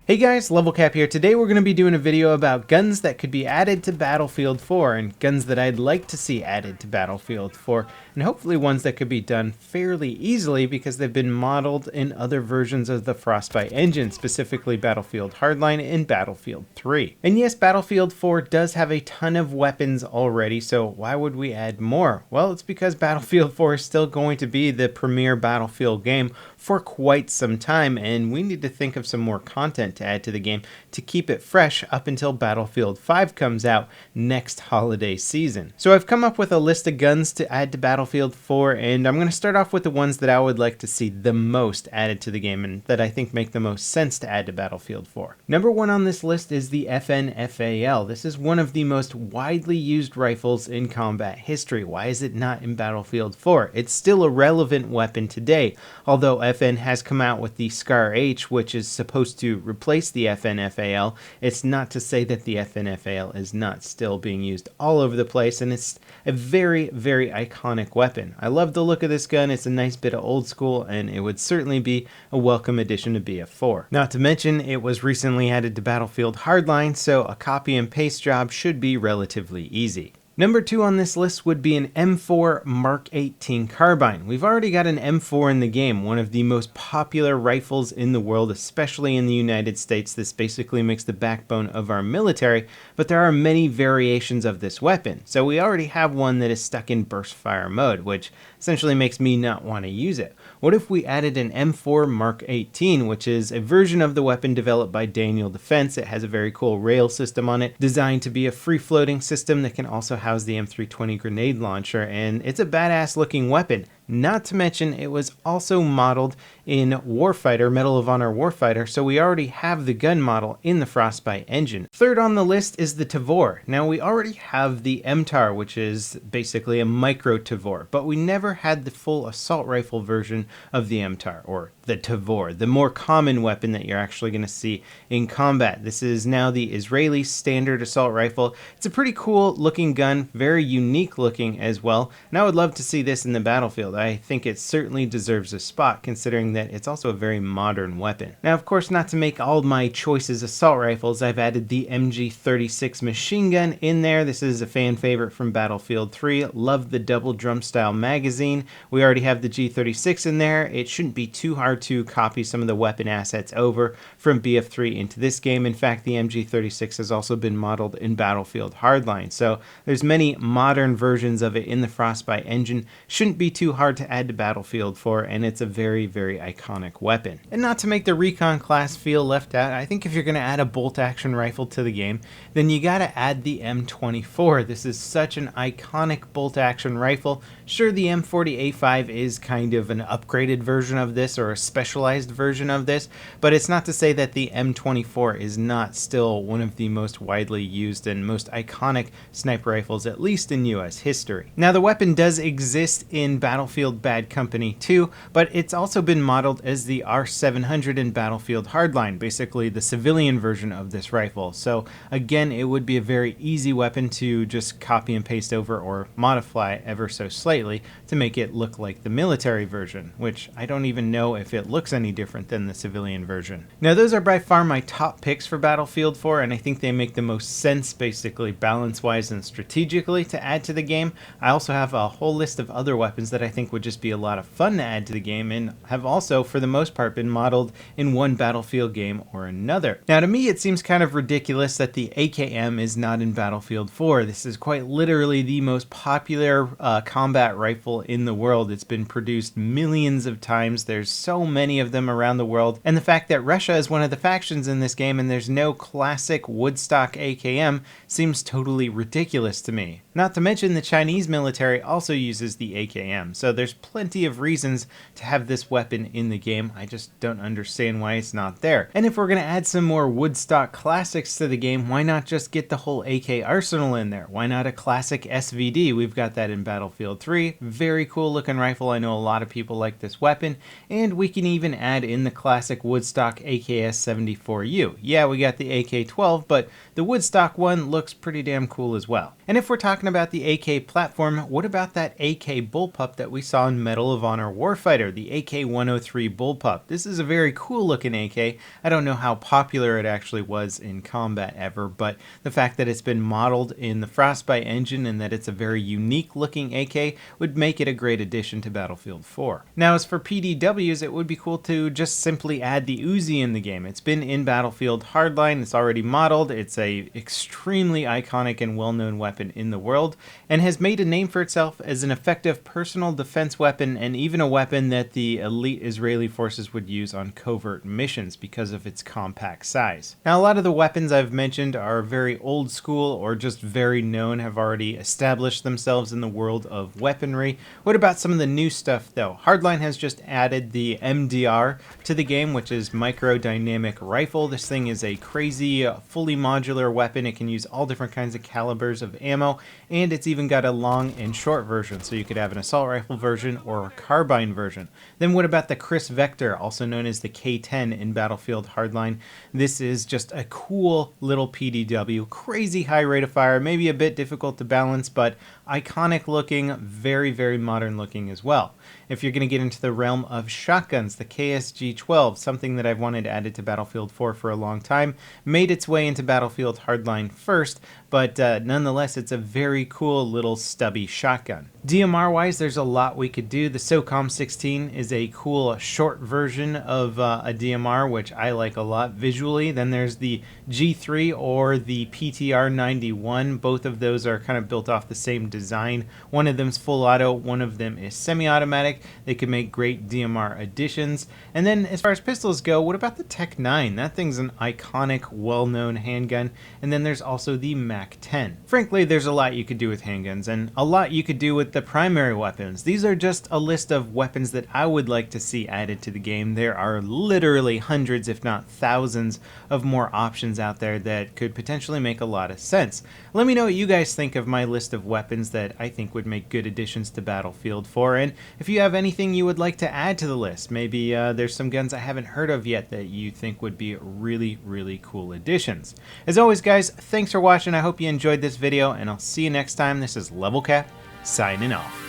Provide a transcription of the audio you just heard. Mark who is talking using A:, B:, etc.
A: Hey guys, LevelCap here. Today we're going to be doing a video about guns that could be added to Battlefield 4 and guns that I'd like to see added to Battlefield 4, and hopefully ones that could be done fairly easily because they've been modeled in other versions of the Frostbite engine, specifically Battlefield Hardline and Battlefield 3. And yes, Battlefield 4 does have a ton of weapons already, so why would we add more? Well, it's because Battlefield 4 is still going to be the premier Battlefield game for quite some time, and we need to think of some more content to add to the game to keep it fresh up until Battlefield 5 comes out next holiday season. So I've come up with a list of guns to add to Battlefield 4, and I'm going to start off with the ones that I would like to see the most added to the game and that I think make the most sense to add to Battlefield 4. Number one on this list is the FNFAL. This is one of the most widely used rifles in combat history. Why is it not in Battlefield 4? It's still a relevant weapon today, although FN has come out with the Scar H, which is supposed to replace the FNFAL. It's not to say that the FNFAL is not still being used all over the place, and it's a very, very iconic weapon. I love the look of this gun. It's a nice bit of old school, and it would certainly be a welcome addition to BF4. Not to mention, it was recently added to Battlefield Hardline, so a copy and paste job should be relatively easy. Number two on this list would be an M4 Mark 18 Carbine. We've already got an M4 in the game, one of the most popular rifles in the world, especially in the United States. This basically makes the backbone of our military, but there are many variations of this weapon. So we already have one that is stuck in burst fire mode, which essentially makes me not want to use it. What if we added an M4 Mark 18, which is a version of the weapon developed by Daniel Defense? It has a very cool rail system on it, designed to be a free-floating system that can also house the M320 grenade launcher, and it's a badass looking weapon. Not to mention, it was also modeled in Warfighter, Medal of Honor Warfighter, so we already have the gun model in the Frostbite engine. Third on the list is the Tavor. Now, we already have the MTAR, which is basically a micro Tavor, but we never had the full assault rifle version of the MTAR, or the Tavor, the more common weapon that you're actually going to see in combat. This is now the Israeli standard assault rifle. It's a pretty cool looking gun, very unique looking as well, and I would love to see this in the battlefield. I think it certainly deserves a spot, considering that it's also a very modern weapon. Now, of course, not to make all my choices assault rifles, I've added the Mg36 Machine Gun in there. This is a fan favorite from Battlefield 3. Love the double drum style magazine. We already have the G36 in there. It shouldn't be too hard to copy some of the weapon assets over from BF3 into this game. In fact, the Mg36 has also been modeled in Battlefield Hardline, so there's many modern versions of it in the Frostbite engine. Shouldn't be too hard to add to Battlefield 4, and it's a very, very iconic weapon. And not to make the Recon class feel left out, I think if you're going to add a bolt action rifle to the game, then you got to add the M24. This is such an iconic bolt action rifle. Sure, the M40A5 is kind of an upgraded version of this, or a specialized version of this, but it's not to say that the M24 is not still one of the most widely used and most iconic sniper rifles, at least in US history. Now, the weapon does exist in Battlefield Bad Company 2, but it's also been modeled as the R700 in Battlefield Hardline, basically the civilian version of this rifle. So again, it would be a very easy weapon to just copy and paste over or modify ever so slightly to make it look like the military version, which I don't even know if it looks any different than the civilian version. Now, those are by far my top picks for Battlefield 4, and I think they make the most sense, basically balance-wise and strategically, to add to the game. I also have a whole list of other weapons that I think would just be a lot of fun to add to the game, and have also, for the most part, been modeled in one Battlefield game or another. Now, to me, it seems kind of ridiculous that the AKM is not in Battlefield 4. This is quite literally the most popular combat rifle in the world. It's been produced millions of times. There's so many of them around the world, and the fact that Russia is one of the factions in this game and there's no classic Woodstock AKM seems totally ridiculous to me. Not to mention, the Chinese military also uses the AKM, so there's plenty of reasons to have this weapon in the game. I just don't understand why it's not there. And if we're going to add some more Woodstock classics to the game, why not just get the whole AK arsenal in there? Why not a classic SVD? We've got that in Battlefield 3. G3, very cool looking rifle. I know a lot of people like this weapon. And we can even add in the classic Woodstock AKS-74U. Yeah, we got the AK-12, but the Woodstock one looks pretty damn cool as well. And if we're talking about the AK platform, what about that AK bullpup that we saw in Medal of Honor Warfighter, the AK-103 bullpup? This is a very cool looking AK. I don't know how popular it actually was in combat ever, but the fact that it's been modeled in the Frostbite engine and that it's a very unique looking AK would make it a great addition to Battlefield 4. Now as for PDWs, it would be cool to just simply add the Uzi in the game. It's been in Battlefield Hardline, it's already modeled, it's a extremely iconic and well-known weapon in the world, and has made a name for itself as an effective personal defense weapon and even a weapon that the elite Israeli forces would use on covert missions because of its compact size. Now a lot of the weapons I've mentioned are very old school or just very known, have already established themselves in the world of weaponry. What about some of the new stuff though? Hardline has just added the MDR to the game, which is Micro Dynamic Rifle. This thing is a crazy fully modular weapon. It can use all different kinds of calibers of ammo, and it's even got a long and short version, so you could have an assault rifle version or a carbine version. Then what about the Kriss Vector, also known as the K10 in Battlefield Hardline? This is just a cool little PDW, crazy high rate of fire, maybe a bit difficult to balance, but iconic looking, very, very modern looking as well. If you're going to get into the realm of shotguns, the KSG-12, something that I've wanted added to Battlefield 4 for a long time, made its way into Battlefield Hardline first, but nonetheless, it's a very cool little stubby shotgun. DMR-wise, there's a lot we could do. The Socom 16 is a cool short version of a DMR, which I like a lot visually. Then there's the G3 or the PTR-91. Both of those are kind of built off the same design. One of them's full auto, one of them is semi-automatic. They could make great DMR additions. And then as far as pistols go, what about the Tech 9? That thing's an iconic, well-known handgun. And then there's also the Mac 10. Frankly, there's a lot you could do with handguns, and a lot you could do with the primary weapons. These are just a list of weapons that I would like to see added to the game. There are literally hundreds, if not thousands, of more options out there that could potentially make a lot of sense. Let me know what you guys think of my list of weapons that I think would make good additions to Battlefield 4, and if you have anything you would like to add to the list. Maybe there's some guns I haven't heard of yet that you think would be really, really cool additions. As always, guys, thanks for watching. I hope you enjoyed this video, and I'll see you next time. This is LevelCap, signing off.